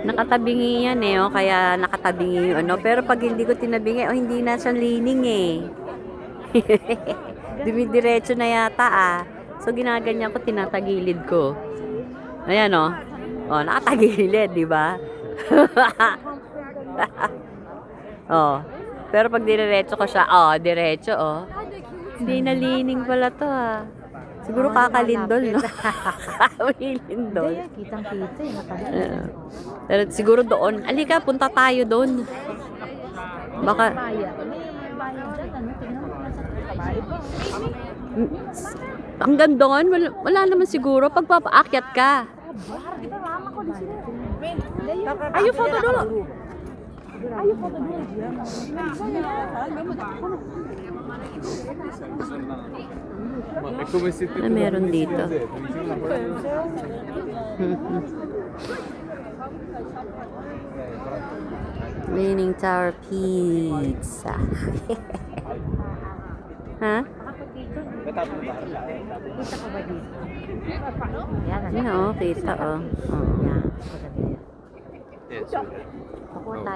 Nakatabingi yan eh, oh, kaya nakatabingi yung ano. Pero pag hindi ko tinabingi, oh, hindi na siya lining eh. Dumidiretso na yata ah. So ginaganyan ko, tinatagilid ko. Ayan oh. Oh, nakatagilid, di ba? Oh. Pero pag diretso ko siya, oh, diretso oh. Hindi na lining pala to ah. Siguro kakalindol, no? Kakalindol. Hindi, kitang-kita eh. Pero siguro doon. Alika, punta tayo doon. Baka... Baya. May baya dyan, ano? Tingnan mo nasa babae pa. Hanggang doon, wala naman siguro. Pagpapaakyat ka. Ayo foto dulu. Ayo foto dulu. Ano meron dito? Leaning Tower Pizza. Ha? Kita ko ba dito? Yan, Yan oh, kita oh. Oh. yan. Pakuha tayo.